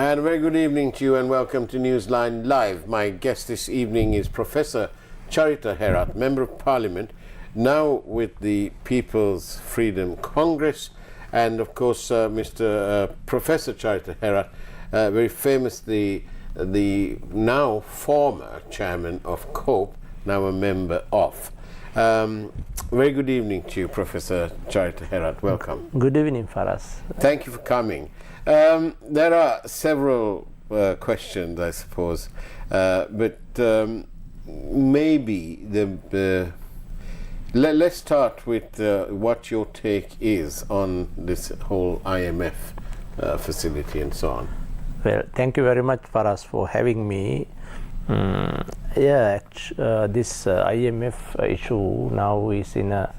And a very good evening to you and welcome to Newsline Live. My guest this evening is Professor Charitha Herath, Member of Parliament, now with the People's Freedom Congress, and of course Mr. Professor Charitha Herath, very famously the now former chairman of COPE, now a member of. Very good evening to you, Professor Charitha Herath. Welcome. Good evening, Faraz. Thank you for coming. There are several questions, I suppose, but maybe let's start with what your take is on this whole IMF facility and so on. Well, thank you very much, Faraz, for having me. This IMF issue now is in a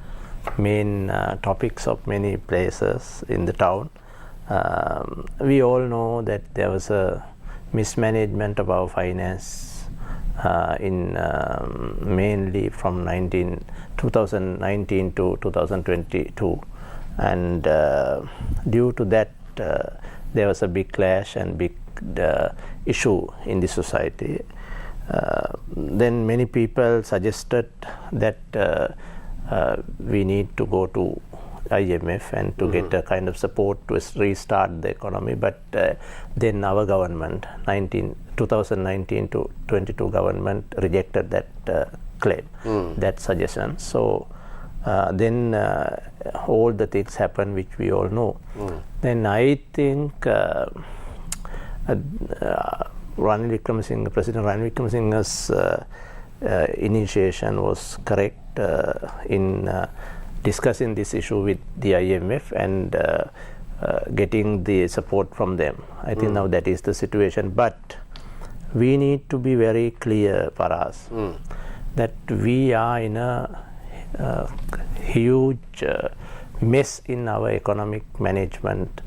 main topics of many places in the town. We all know that there was a mismanagement of our finance mainly from 2019 to 2022, and due to that there was a big clash and big issue in the society. Then many people suggested that we need to go to IMF and to get a kind of support to restart the economy, but then our government, 2019 to 22 government rejected that claim, that suggestion. So then all the things happened which we all know. Then I think President Ranil Wickremesinghe's initiation was correct in discussing this issue with the IMF and getting the support from them. I think now that is the situation, but we need to be very clear for us that we are in a huge mess in our economic management,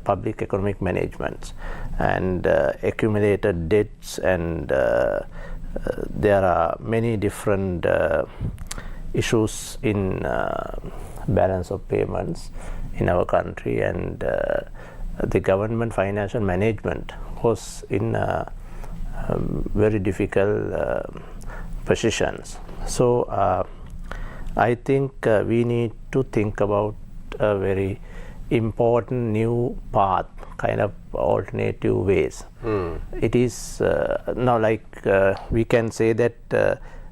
public economic management, and accumulated debts, and there are many different issues in balance of payments in our country, and the government financial management was in very difficult positions. So I think we need to think about a very important new path, kind of alternative ways. It is now like we can say that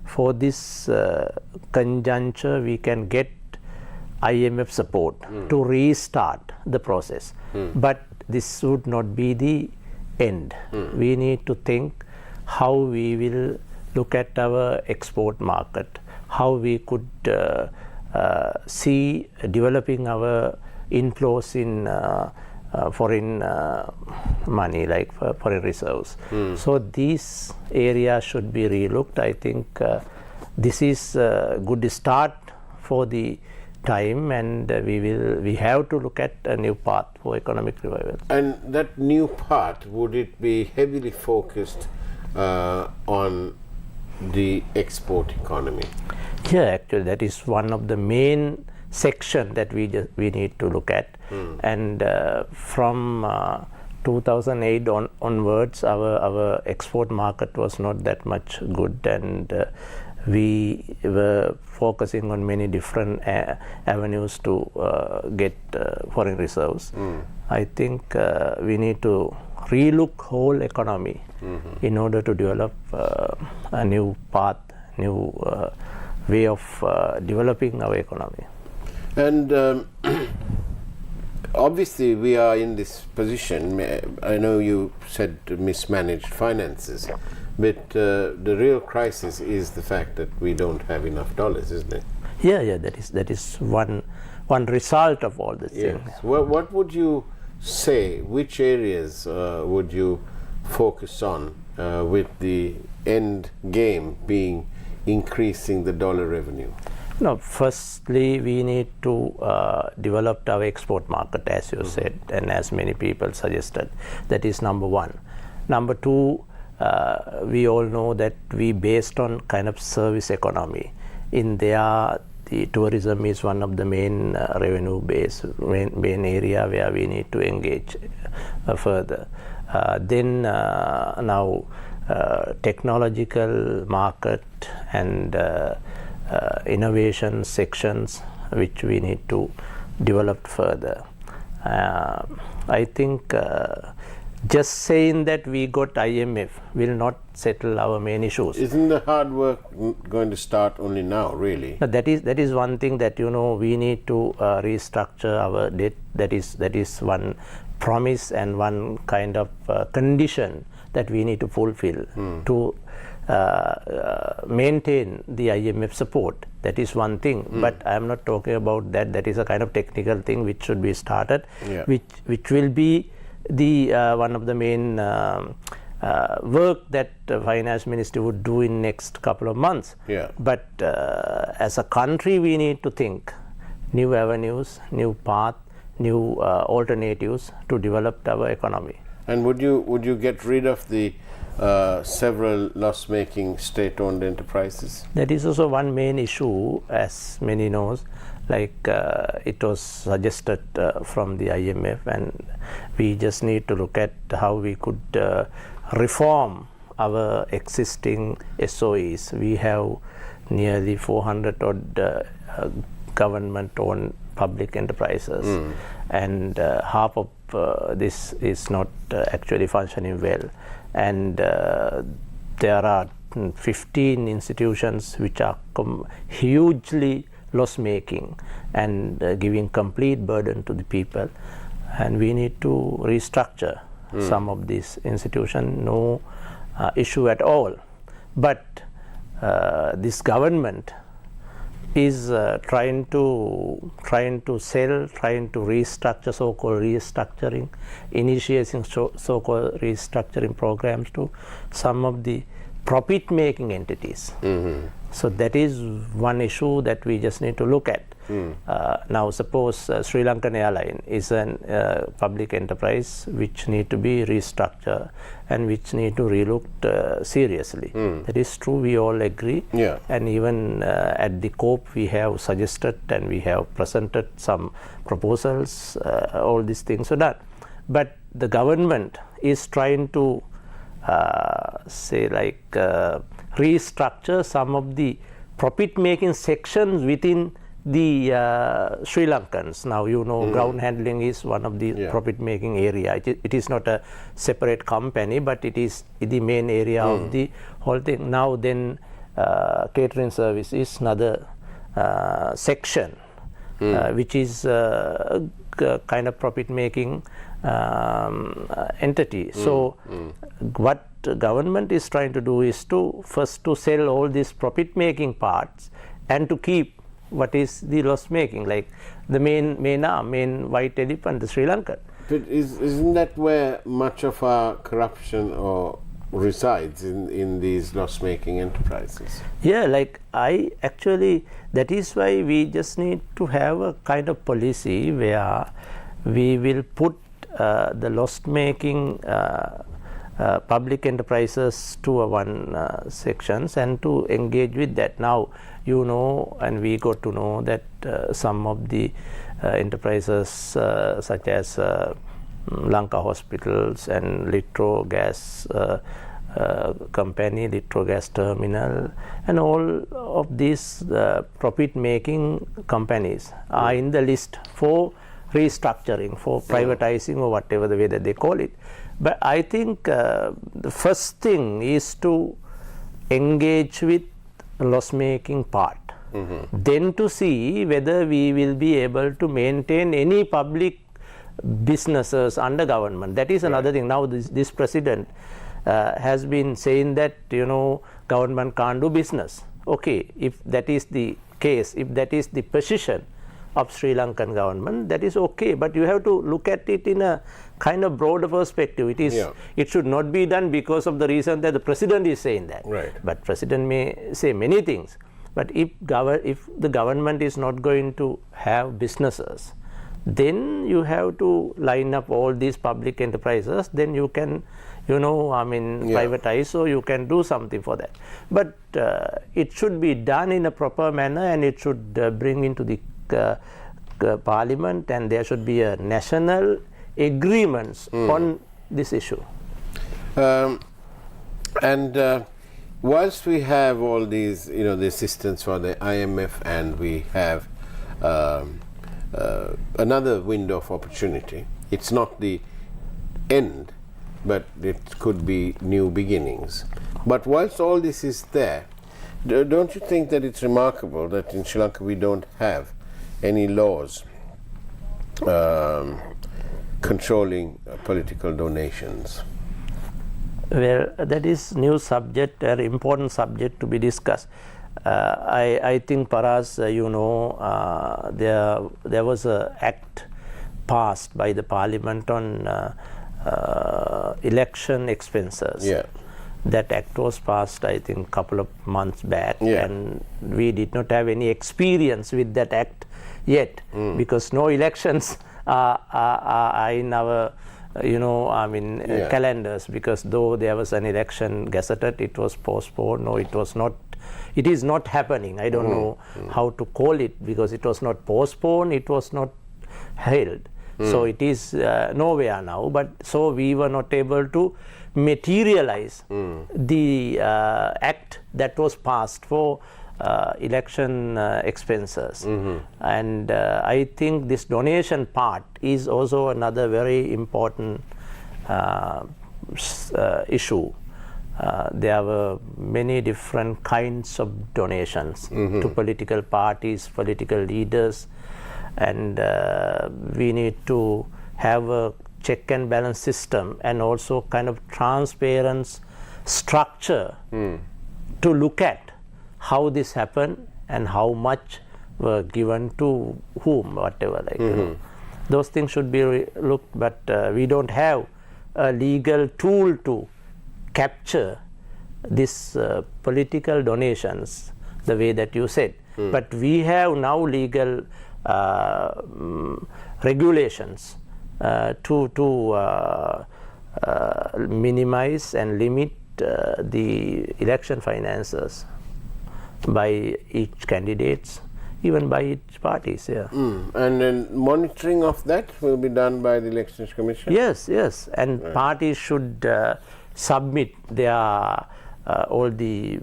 for this conjuncture we can get IMF support to restart the process, but this would not be the end. We need to think how we will look at our export market, how we could see developing our inflows in foreign money, like foreign reserves. So these areas should be relooked. I think this is a good start for the time, and we have to look at a new path for economic revival. And that new path, would it be heavily focused on the export economy? Yeah, actually that is one of the main section that we need to look at. And from 2008 onwards, our export market was not that much good, and we were focusing on many different avenues to get foreign reserves. I think we need to relook whole economy in order to develop a new path, new way of developing our economy. And obviously we are in this position. I know you said mismanaged finances, but the real crisis is the fact that we don't have enough dollars, isn't it? Yeah, that is one result of all this thing. What would you say, which areas would you focus on with the end game being increasing the dollar revenue? No, firstly we need to develop our export market, as you said, and as many people suggested. That is number one. Number two, we all know that we based on kind of service economy. In there, the tourism is one of the main revenue base, main area where we need to engage further. Then now technological market and innovation sections which we need to develop further. I think just saying that we got IMF will not settle our main issues. Isn't the hard work going to start only now, really? No, that is one thing that we need to restructure our debt. That is one promise and one kind of condition that we need to fulfill to maintain the IMF support. That is one thing, but I am not talking about that. That is a kind of technical thing which should be started, which will be the one of the main work that the finance ministry would do in next couple of months. But as a country, we need to think new avenues, new path, new alternatives to develop our economy. And would you get rid of the several loss-making state-owned enterprises? That is also one main issue, as many knows. Like it was suggested from the IMF, and we just need to look at how we could reform our existing SOEs. We have nearly 400 odd government-owned public enterprises, and half of this is not actually functioning well. And there are 15 institutions which are hugely loss-making and giving complete burden to the people, and we need to restructure some of these institutions. No issue at all, but this government is trying to restructure, so-called restructuring, initiating so-called restructuring programs to some of the profit-making entities. So that is one issue that we just need to look at. Now suppose Sri Lankan Airline is a public enterprise which need to be restructured and which need to relooked seriously. That is true, we all agree. And even at the COP we have suggested and we have presented some proposals, all these things are done. But the government is trying to restructure some of the profit-making sections within the Sri Lankans. Now ground handling is one of the profit-making area. It is not a separate company, but it is the main area of the whole thing. Now then catering service is another section which is a kind of profit-making entity. So what the government is trying to do is to first to sell all these profit-making parts and to keep what is the loss-making, like the main white elephant, the Sri Lankan. But isn't that where much of our corruption resides, in these loss-making enterprises? Yeah, like that is why we just need to have a kind of policy where we will put the loss-making public enterprises to one sections and to engage with that. Now and we got to know that some of the enterprises such as Lanka hospitals and Litro gas company, Litro gas terminal, and all of these profit-making companies are in the list for restructuring, for privatizing, or whatever the way that they call it. But I think the first thing is to engage with loss-making part, then to see whether we will be able to maintain any public businesses under government. That is another thing. Now this president has been saying that government can't do business. Okay, if that is the case, if that is the position of Sri Lankan government, that is okay, but you have to look at it in a kind of broader perspective. It should not be done because of the reason that the president is saying that. But president may say many things, but if the government is not going to have businesses, then you have to line up all these public enterprises, then you can privatize, so you can do something for that. But it should be done in a proper manner, and it should bring into the parliament, and there should be a national agreements on this issue. Whilst we have all these, the assistance for the IMF, and we have another window of opportunity, it's not the end, but it could be new beginnings. But whilst all this is there, don't you think that it's remarkable that in Sri Lanka we don't have any laws controlling political donations? Well, that is new subject, an important subject to be discussed. I think, Faraz, there was an act passed by the Parliament on election expenses. Yeah. That act was passed, I think, a couple of months back, Yeah. and we did not have any experience with that act yet, because no elections are in our calendars, because though there was an election gazetted, it was postponed. No, it was not. It is not happening. I don't know how to call it, because it was not postponed, it was not held. So it is nowhere now. But so we were not able to materialize the act that was passed for election expenses. And I think this donation part is also another very important issue. There were many different kinds of donations to political parties, political leaders, and we need to have a check and balance system, and also kind of transparent structure to look at how this happened and how much were given to whom, whatever. Those things should be looked, but we don't have a legal tool to capture this political donations the way that you said. But we have now legal regulations to minimize and limit the election finances by each candidates, even by each parties. And then monitoring of that will be done by the Elections Commission? Yes, and parties should submit their all the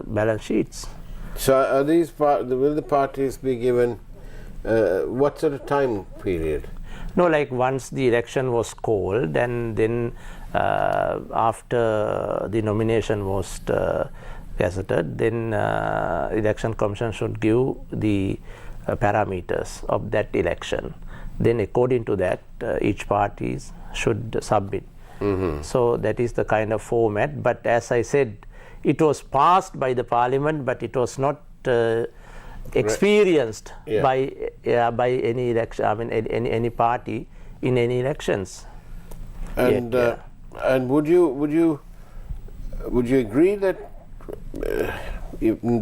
balance sheets. So are these will the parties be given what sort of time period? No, like once the election was called, and then after the nomination was gazetted, then Election Commission should give the parameters of that election. Then according to that, each party should submit. So that is the kind of format. But as I said, it was passed by the Parliament, but it was not experienced by any election. I mean, any party in any elections. And and would you agree that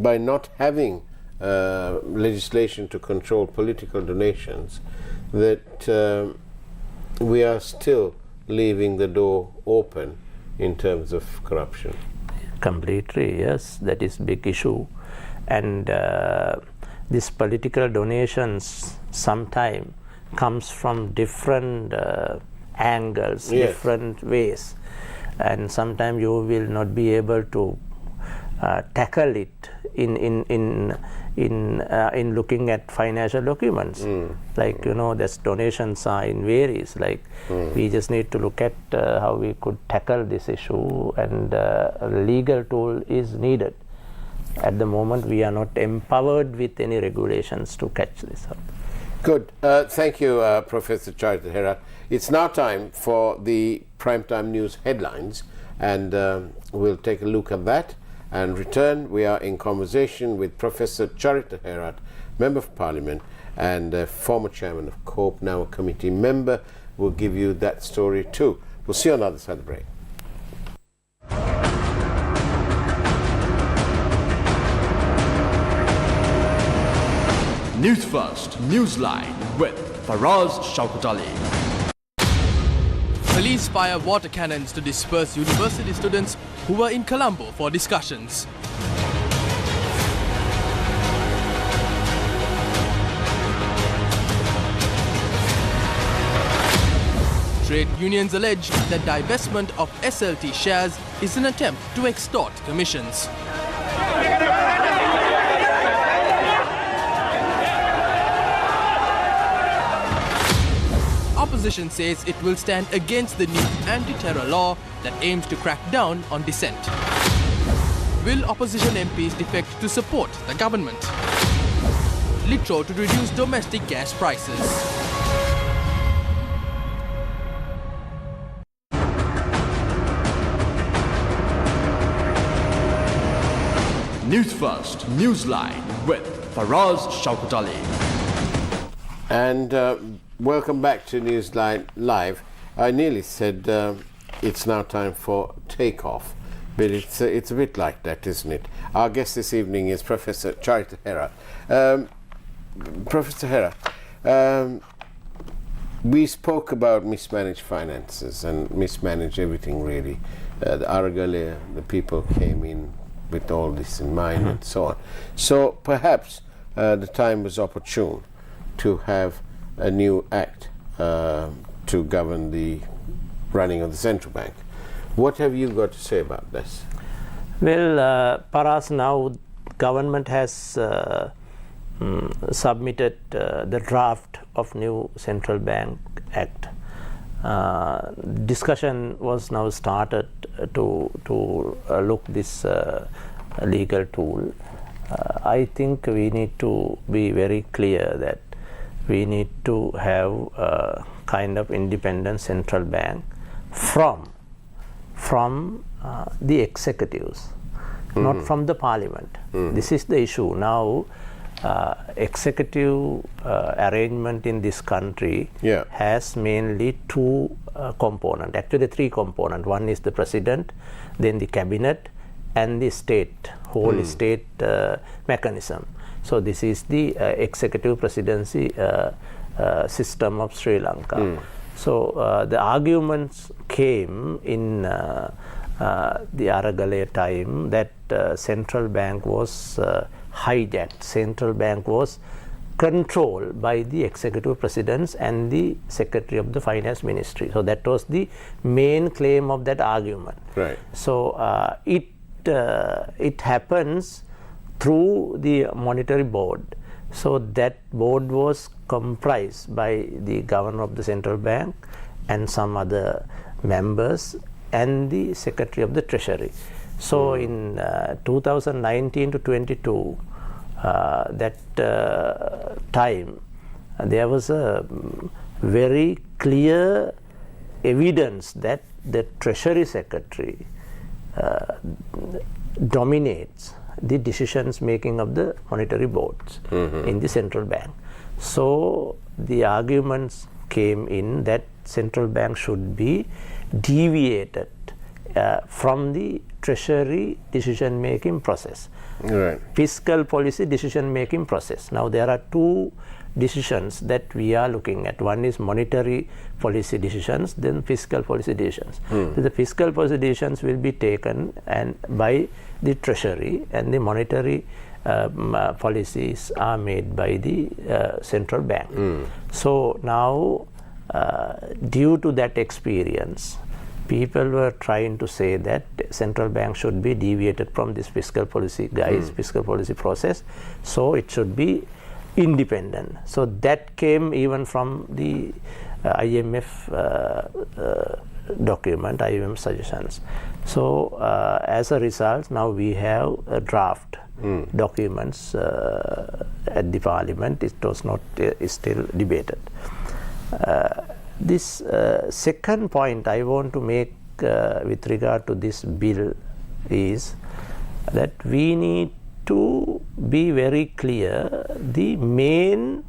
by not having legislation to control political donations, that we are still leaving the door open in terms of corruption? Completely, yes. That is big issue. And these political donations sometimes comes from different angles, different ways, and sometimes you will not be able to tackle it in looking at financial documents. Like there's donations are in varies. Like we just need to look at how we could tackle this issue, and a legal tool is needed. At the moment, we are not empowered with any regulations to catch this up. Good. Thank you, Professor Charitha Herath. It's now time for the primetime news headlines, and we'll take a look at that and return. We are in conversation with Professor Charitha Herath, Member of Parliament and former Chairman of COPE, now a committee member. We'll give you that story too. We'll see you on the other side of the break. News First, Newsline with Faraz Shauketaly. Police fire water cannons to disperse university students who were in Colombo for discussions. Trade unions allege that divestment of SLT shares is an attempt to extort commissions. Opposition says it will stand against the new anti-terror law that aims to crack down on dissent. Will opposition MPs defect to support the government? Litro to reduce domestic gas prices. News First, Newsline with Faraz, Shauketaly. And welcome back to Newsline Live. I nearly said it's now time for takeoff, but it's a bit like that, isn't it? Our guest this evening is Professor Charitha Herath. Professor Herath, we spoke about mismanaged finances and mismanaged everything really. The Aragalaya, the people came in with all this in mind and so on. So perhaps the time was opportune to have a new act to govern the running of the central bank. What have you got to say about this? Well, Paras, now government has submitted the draft of new Central Bank Act. Discussion was now started to look this legal tool. I think we need to be very clear that we need to have a kind of independent central bank from the executives, not from the parliament. This is the issue. Now, executive arrangement in this country has mainly two components, actually three components. One is the president, then the cabinet, and the state, whole state mechanism. So this is the executive presidency system of Sri Lanka. So the arguments came in the Aragalaya time that central bank was hijacked. Central bank was controlled by the executive presidents and the secretary of the finance ministry. So that was the main claim of that argument. Right. So it happens through the monetary board. So that board was comprised by the governor of the central bank and some other members and the secretary of the treasury. So in 2019 to 22, that time, there was a very clear evidence that the treasury secretary dominates the decisions making of the monetary boards in the central bank. So the arguments came in that central bank should be deviated from the treasury decision making process, fiscal policy decision making process. Now there are two decisions that we are looking at. One is monetary policy decisions, then fiscal policy decisions. So the fiscal policy decisions will be taken by the treasury, and the monetary policies are made by the central bank. So now due to that experience, people were trying to say that central bank should be deviated from this fiscal policy fiscal policy process, so it should be independent. So that came even from the IMF document, IMF suggestions. So as a result, now we have a draft documents at the parliament. It was not is still debated. This second point I want to make with regard to this bill is that we need to be very clear the main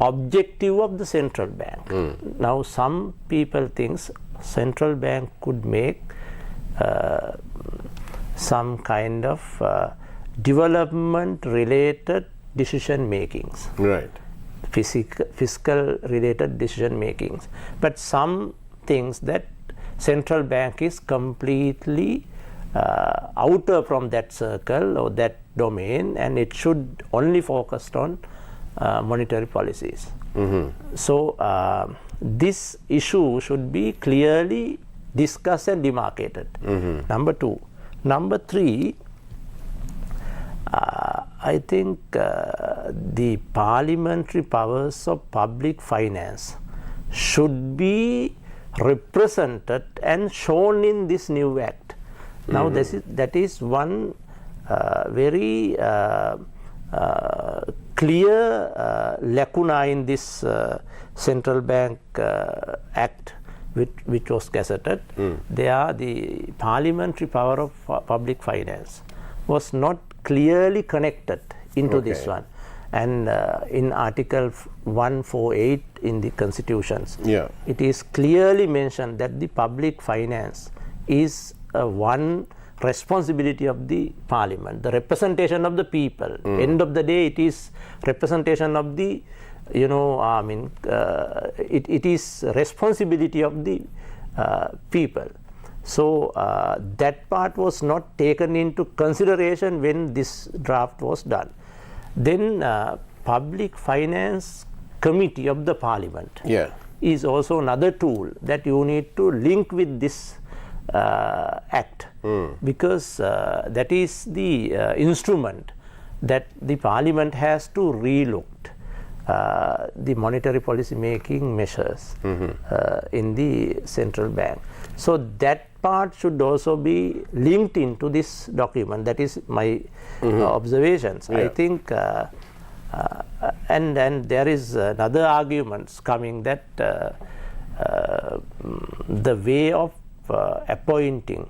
objective of the central bank. Now some people think central bank could make some kind of development related decision makings. Right. Fiscal related decision makings, but some things that central bank is completely outer from that circle or that domain, and it should only focus on monetary policies. So this issue should be clearly discussed and demarcated. Number 2. Number 3, I think the parliamentary powers of public finance should be represented and shown in this new act. Now that is one very clear lacuna in this Central Bank Act which was gazetted. There the parliamentary power of public finance was not clearly connected into this one, and in Article 148 in the constitutions, it is clearly mentioned that the public finance is one responsibility of the parliament, the representation of the people. End of the day, it is representation of the, you know, I mean, it is responsibility of the people. So that part was not taken into consideration when this draft was done. Then Public Finance Committee of the Parliament is also another tool that you need to link with this act, because that is the instrument that the Parliament has to relook the monetary policy making measures in the central bank. So that part should also be linked into this document. That is my observations. I think, and there is another arguments coming that the way of appointing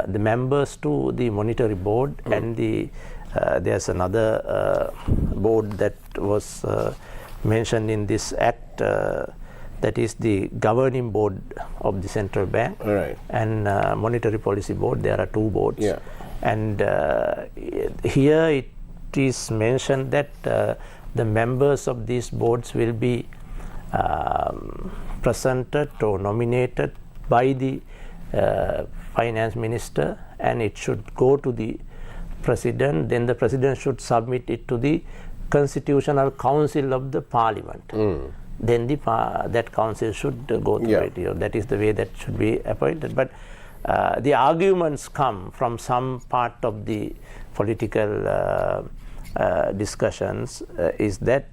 the members to the monetary board and the there's another board that was mentioned in this act, that is the governing board of the central bank, and monetary policy board. There are 2 boards, and here it is mentioned that the members of these boards will be presented or nominated by the finance minister, and it should go to the president. Then the president should submit it to the constitutional council of the parliament. Then that council should go through it. You know, that is the way that should be appointed. But the arguments come from some part of the political discussions is that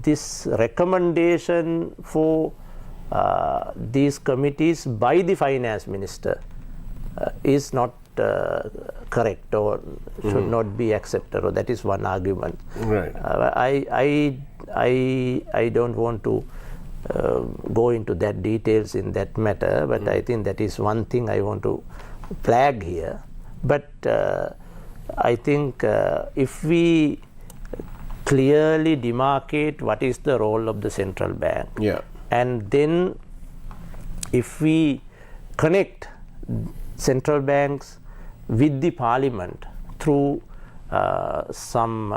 this recommendation for these committees by the finance minister is not correct or should not be accepted, or that is one argument. I don't want to go into that details in that matter, but I think that is one thing I want to flag here. But I think if we clearly demarcate what is the role of the central bank, and then if we connect central banks with the parliament through some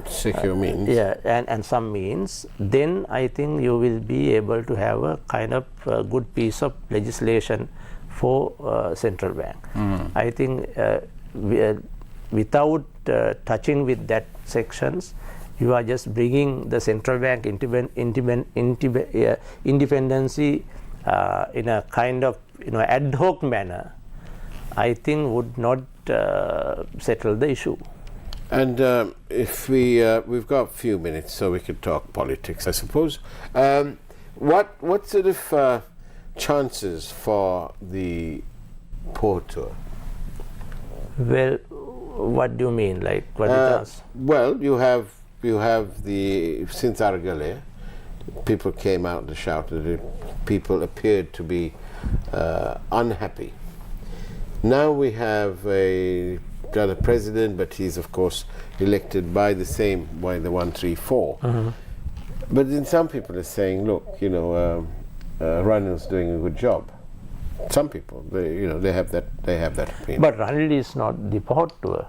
secure means, and some means, then I think you will be able to have a kind of good piece of legislation for central bank. I think without touching with that sections, you are just bringing the central bank independency in a kind of ad hoc manner. I think would not settle the issue. And if we've got a few minutes, so we could talk politics, I suppose. What sort of chances for the Port Tour? Well, what do you mean? Like what chance? Well, you have the since Argale, people came out to shout that people appeared to be unhappy. Now we have got a president, but he's of course elected by the 134. But then some people are saying, look, Ranil's doing a good job. Some people, they have that opinion. But Ranil is not the Port Tour,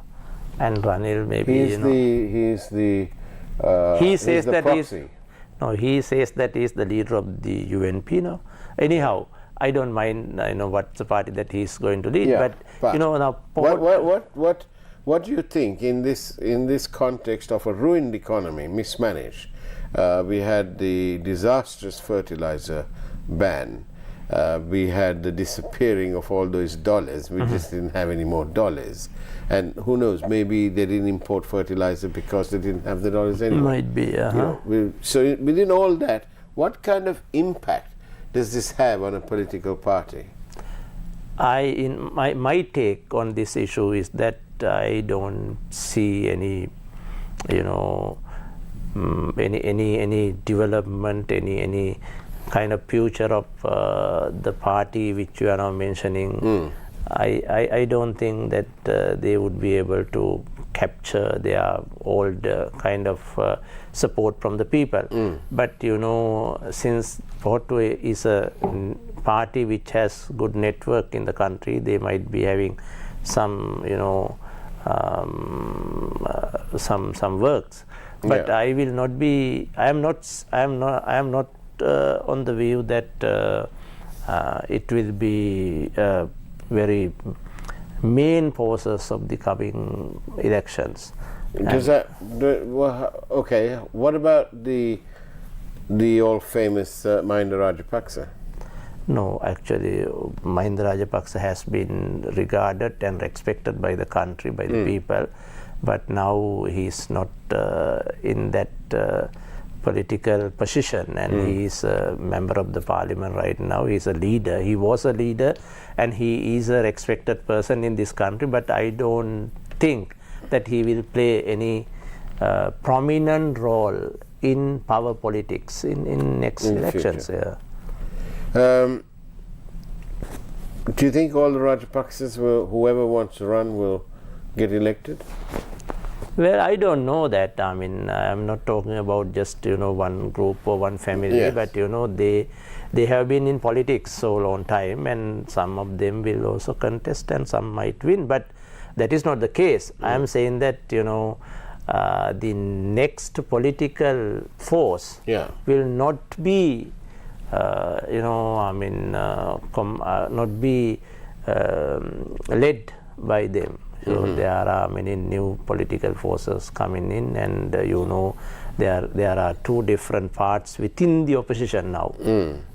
and Ranil maybe he says that he says that he's the leader of the UNP now. Anyhow, I don't mind what's the party that he's going to lead, but now what do you think in this context of a ruined economy, mismanaged, We had the disastrous fertilizer ban. We had the disappearing of all those dollars. We just didn't have any more dollars. And who knows, maybe they didn't import fertilizer because they didn't have the dollars anymore. Might be, So within all that, what kind of impact does this have on a political party? My take on this issue is that I don't see any, any development, any kind of future of the party which you are now mentioning. I don't think that they would be able to capture their old kind of support from the people. But since Prof is a party which has good network in the country, they might be having some some works. But I am not on the view that it will be very main process of the coming elections. Does okay, what about the all famous Mahinda Rajapaksa? No, actually Mahinda Rajapaksa has been regarded and respected by the country, by the people, but now he is not in that political position, and he is a member of the parliament right now. He is a leader. He was a leader, and he is a respected person in this country, but I don't think that he will play any prominent role in power politics in next elections. Do you think all the Rajapaksas, whoever wants to run, will get elected? Well, I don't know that. I mean, I'm not talking about just one group or one family, but they have been in politics so long time, and some of them will also contest, and some might win. But that is not the case. I am saying that the next political force will not be not be led by them. So there are many new political forces coming in, and there are two different parts within the opposition now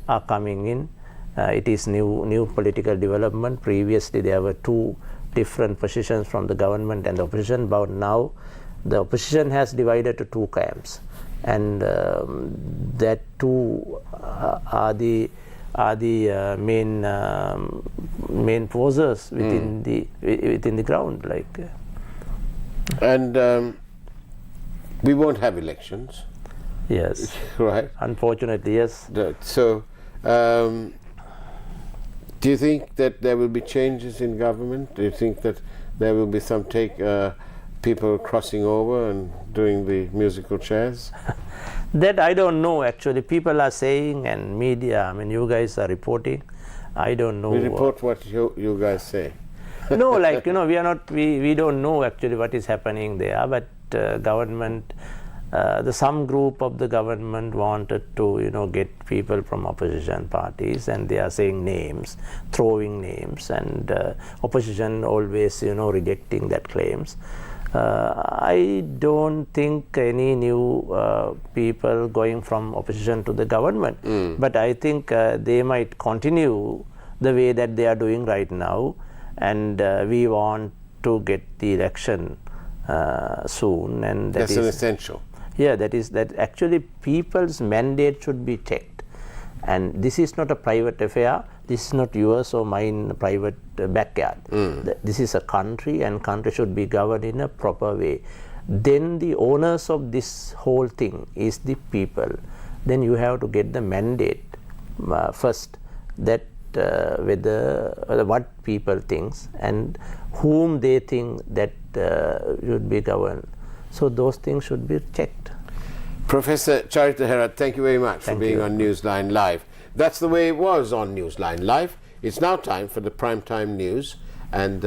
are coming in. It is new political development. Previously there were two different positions from the government and the opposition, but now the opposition has divided to two camps, and that two are the main forces within the ground, like. And we won't have elections. Yes. Right. Unfortunately, yes. So, do you think that there will be changes in government? Do you think that there will be some people crossing over and doing the musical chairs? That I don't know, actually. People are saying, and media, I mean, you guys are reporting. I don't know. We report what you guys say. No, like, we don't know actually what is happening there, but government, some group of the government wanted to, get people from opposition parties, and they are saying names, throwing names, and opposition always, rejecting that claims. I don't think any new people going from opposition to the government, but I think they might continue the way that they are doing right now, and we want to get the election soon, and that's an essential. Yeah, that actually people's mandate should be checked, and this is not a private affair. This is not yours or mine private backyard. This is a country, and country should be governed in a proper way. Then the owners of this whole thing is the people. Then you have to get the mandate first, that what people thinks and whom they think that should be governed. So those things should be checked. Professor Charitha Herath, thank you very much for being on Newsline Live. That's the way it was on Newsline Live. It's now time for the primetime news, and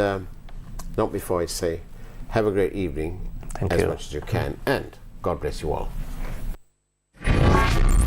not before I say, have a great evening, as much as you can, and God bless you all.